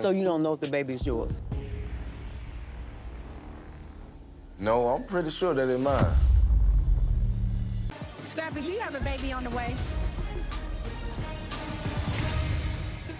So you don't know if the baby's yours? No, I'm pretty sure that it's mine. Scrappy, do you have a baby on the way?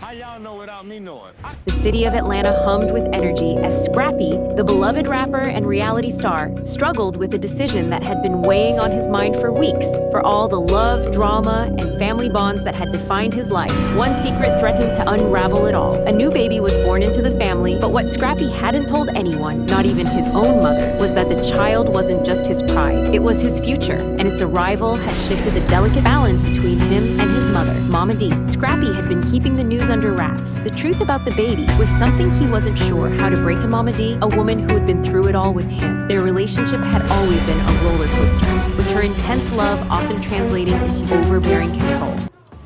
How y'all know without me knowing? The city of Atlanta hummed with energy as Scrappy, the beloved rapper and reality star, struggled with a decision that had been weighing on his mind for weeks. For all the love, drama, and family bonds that had defined his life, one secret threatened to unravel it all. A new baby was born into the family, but what Scrappy hadn't told anyone, not even his own mother, was that the child wasn't just his pride, it was his future, and its arrival had shifted the delicate balance between him and his mother, Momma Dee. Scrappy had been keeping the news under wraps. The truth about the baby was something he wasn't sure how to break to Momma Dee, a woman who had been through it all with him. Their relationship had always been a roller coaster, with her intense love often translating into overbearing control.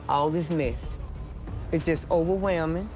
All this mess, it's just overwhelming.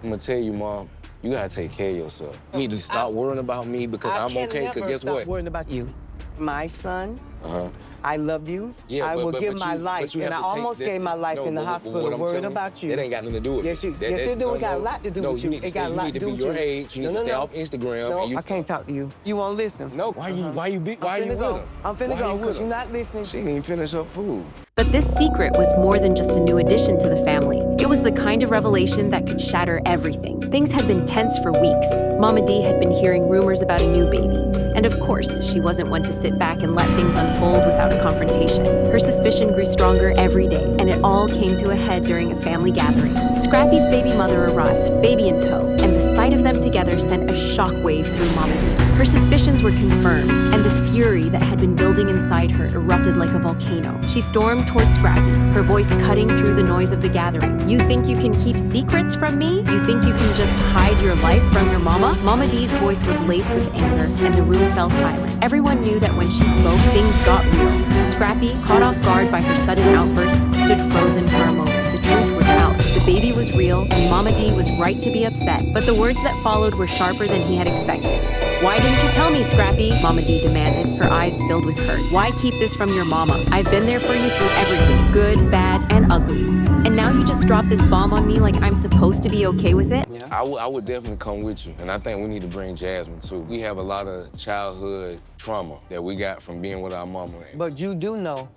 I'm gonna tell you, Mom, you gotta take care of yourself. You need to stop worrying about me because I'm okay, because guess what? Stop worrying about you. My son, Uh-huh. I love you. Yeah, I will give my you, life, you and I have to take almost that- gave my life no, in the but hospital what I'm worried telling about you. That ain't got nothing to do with Yes, me. you, yes, it do. It got a lot to do with you. It got a lot to do with you. You need to be your age. You need to stay off Instagram. No, and you... I can't talk to you. You won't listen. No, why you with go. her? I'm finna Why go, you with because her? you're not listening. She didn't even finish her food. But this secret was more than just a new addition to the family. It was the kind of revelation that could shatter everything. Things had been tense for weeks. Momma Dee had been hearing rumors about a new baby. And of course, she wasn't one to sit back and let things unfold without a confrontation. Her suspicion grew stronger every day, and it all came to a head during a family gathering. Scrappy's baby mother arrived, baby in tow, and the sight of them together sent a shockwave through Momma Dee. Her suspicions were confirmed, and the fury that had been building inside her erupted like a volcano. She stormed towards Scrappy, her voice cutting through the noise of the gathering. You think you can keep secrets from me? You think you can just hide your life from your mama? Momma Dee's voice was laced with anger, and the room fell silent. Everyone knew that when she spoke, things got real. Scrappy, caught off guard by her sudden outburst, stood frozen for a moment. The truth was out. The baby was real, and Momma Dee was right to be upset, but the words that followed were sharper than he had expected. Why didn't you tell me, Scrappy? Momma Dee demanded, her eyes filled with hurt. Why keep this from your mama? I've been there for you through everything, good, bad, and ugly. And now you just dropped this bomb on me like I'm supposed to be okay with it? Yeah. I would definitely come with you, and I think we need to bring Jasmine too. We have a lot of childhood trauma that we got from being with our mama. But you do know,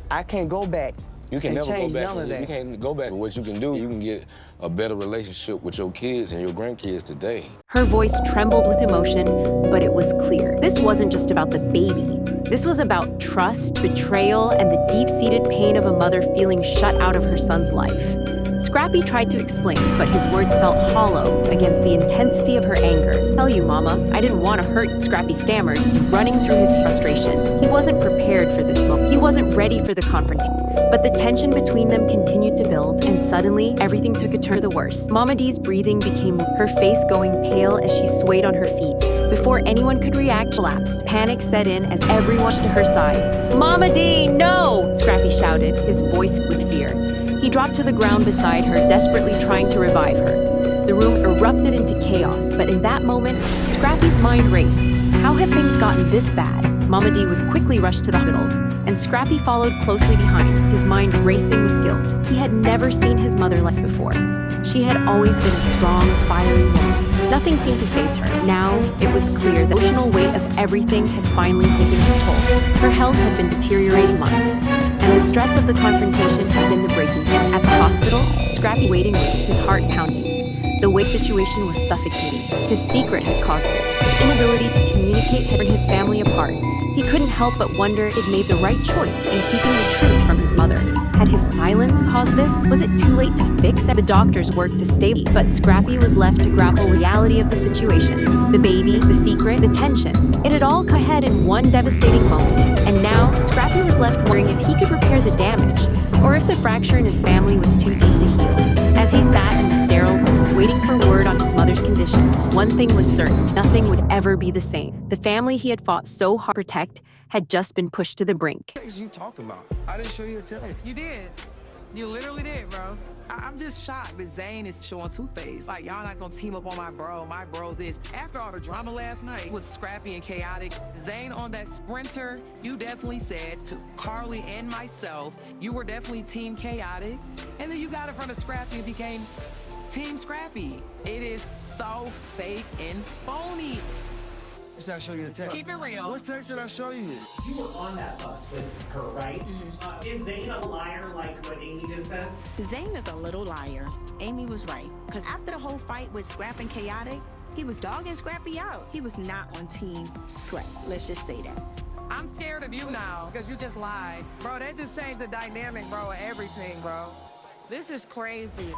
I can't go back. You can and never go change back. none of that. You can't go back. What you can do, you can get a better relationship with your kids and your grandkids today. Her voice trembled with emotion, but it was clear. This wasn't just about the baby. This was about trust, betrayal, and the deep-seated pain of a mother feeling shut out of her son's life. Scrappy tried to explain, but his words felt hollow against the intensity of her anger. Tell you, Mama, I didn't want to hurt, Scrappy stammered, running through his frustration. He wasn't prepared for this moment. He wasn't ready for the confrontation. But the tension between them continued to build, and suddenly, everything took a turn for the worse. Momma Dee's breathing became her face going pale as she swayed on her feet. Before anyone could react, she collapsed. Panic set in as everyone to her side. Momma Dee, no! Scrappy shouted, his voice with fear. He dropped to the ground beside her, desperately trying to revive her. The room erupted into chaos, but in that moment, Scrappy's mind raced. How had things gotten this bad? Momma Dee was quickly rushed to the hospital, and Scrappy followed closely behind, his mind racing with guilt. He had never seen his mother less before. She had always been a strong, fiery woman. Nothing seemed to faze her. Now, it was clear the emotional weight of everything had finally taken its toll. Her health had been deteriorating months, and the stress of the confrontation had been the breaking point. At the hospital, Scrappy waiting room, his heart pounding. The way situation was suffocating. His secret had caused this. His inability to communicate had torn his family apart. He couldn't help but wonder if he'd made the right choice in keeping the truth from his mother. Had his silence caused this? Was it too late to fix it? The doctors worked to stabilize, but Scrappy was left to grapple with the reality of the situation. The baby, the secret, the tension. It had all come ahead in one devastating moment. And now, Scrappy was left wondering if he could repair the damage, or if the fracture in his family was too deep to heal. As he sat in the sterile room, waiting for word on his mother's condition, one thing was certain: nothing would ever be the same. The family he had fought so hard to protect had just been pushed to the brink. What are you talking about? I didn't show you a text. You did. You literally did, bro. I'm just shocked that Zane is showing two-face. Like, y'all not gonna team up on my bro this. After all the drama last night with Scrappy and Chaotic, Zane on that sprinter, you definitely said to Carly and myself, you were definitely team Chaotic. And then you got in front of Scrappy and became Team Scrappy. It is so fake and phony. Did I show you the text? Keep it real. What text did I show you? You were on that bus with her, right? Is Zane a liar like what Amy just said? Zane is a little liar. Amy was right. Because after the whole fight with Scrap and Chaotic, he was dogging Scrappy out. He was not on Team Scrap. Let's just say that. I'm scared of you now because you just lied. Bro, that just changed the dynamic, bro, of everything, bro. This is crazy.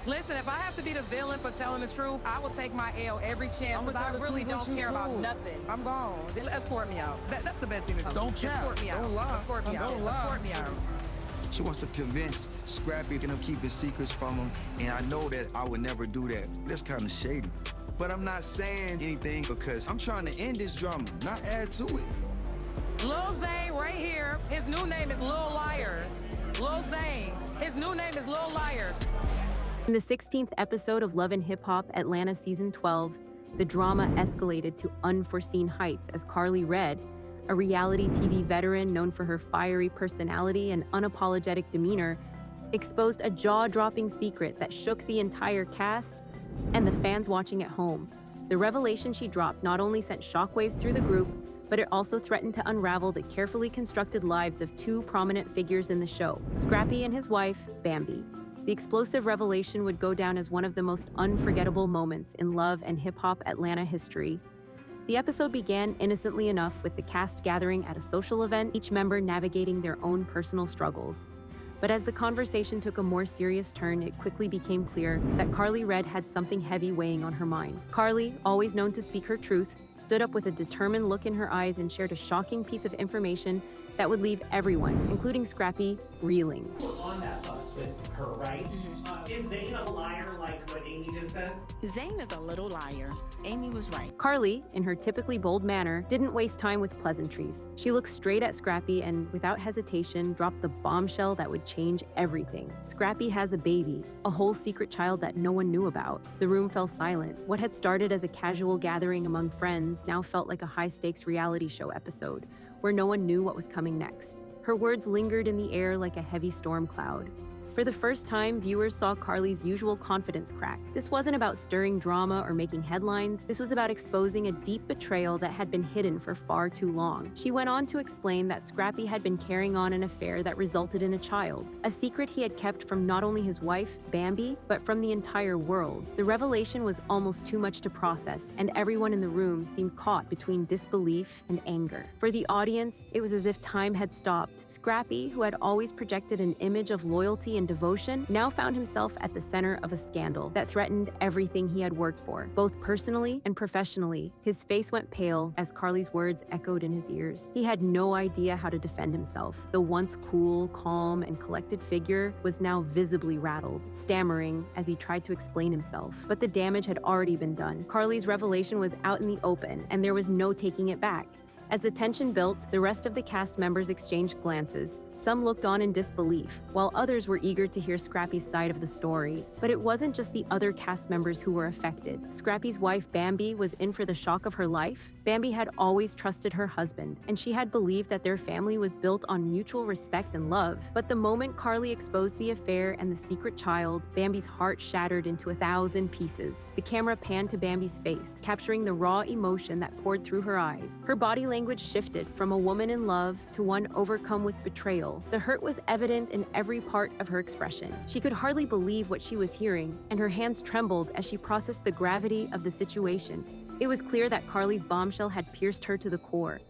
Listen, if I have to be the villain for telling the truth, I will take my L every chance because I really don't care about nothing. I'm gone. Escort me out. That's the best thing to do. Don't cap. Escort me out. Don't lie. Escort me out. Don't lie. Escort me out. She wants to convince Scrappy to keep his secrets from him, and I know that I would never do that. That's kind of shady. But I'm not saying anything because I'm trying to end this drama, not add to it. Lil Zane right here. His new name is Lil Liar. Lil Zane. His new name is Lil Liar. In the 16th episode of Love and Hip Hop Atlanta Season 12, the drama escalated to unforeseen heights as Carly Red, a reality TV veteran known for her fiery personality and unapologetic demeanor, exposed a jaw-dropping secret that shook the entire cast and the fans watching at home. The revelation she dropped not only sent shockwaves through the group, but it also threatened to unravel the carefully constructed lives of two prominent figures in the show, Scrappy and his wife, Bambi. The explosive revelation would go down as one of the most unforgettable moments in Love and Hip Hop Atlanta history. The episode began innocently enough with the cast gathering at a social event, each member navigating their own personal struggles. But as the conversation took a more serious turn, it quickly became clear that Carly Red had something heavy weighing on her mind. Carly, always known to speak her truth, stood up with a determined look in her eyes and shared a shocking piece of information that would leave everyone, including Scrappy, reeling. You were on that bus with her, right? Is Zane a liar like what Amy just said? Zane is a little liar. Amy was right. Carly, in her typically bold manner, didn't waste time with pleasantries. She looked straight at Scrappy and, without hesitation, dropped the bombshell that would change everything. Scrappy has a baby, a whole secret child that no one knew about. The room fell silent. What had started as a casual gathering among friends now felt like a high-stakes reality show episode, where no one knew what was coming next. Her words lingered in the air like a heavy storm cloud. For the first time, viewers saw Carly's usual confidence crack. This wasn't about stirring drama or making headlines. This was about exposing a deep betrayal that had been hidden for far too long. She went on to explain that Scrappy had been carrying on an affair that resulted in a child, a secret he had kept from not only his wife, Bambi, but from the entire world. The revelation was almost too much to process, and everyone in the room seemed caught between disbelief and anger. For the audience, it was as if time had stopped. Scrappy, who had always projected an image of loyalty and devotion, now found himself at the center of a scandal that threatened everything he had worked for, both personally and professionally. His face went pale as Carly's words echoed in his ears. He had no idea how to defend himself. The once cool, calm, and collected figure was now visibly rattled, stammering as he tried to explain himself. But the damage had already been done. Carly's revelation was out in the open, and there was no taking it back. As the tension built, the rest of the cast members exchanged glances. Some looked on in disbelief, while others were eager to hear Scrappy's side of the story. But it wasn't just the other cast members who were affected. Scrappy's wife, Bambi, was in for the shock of her life. Bambi had always trusted her husband, and she had believed that their family was built on mutual respect and love. But the moment Carly exposed the affair and the secret child, Bambi's heart shattered into 1,000 pieces. The camera panned to Bambi's face, capturing the raw emotion that poured through her eyes. Her body language shifted from a woman in love to one overcome with betrayal. The hurt was evident in every part of her expression. She could hardly believe what she was hearing, and her hands trembled as she processed the gravity of the situation. It was clear that Carly's bombshell had pierced her to the core.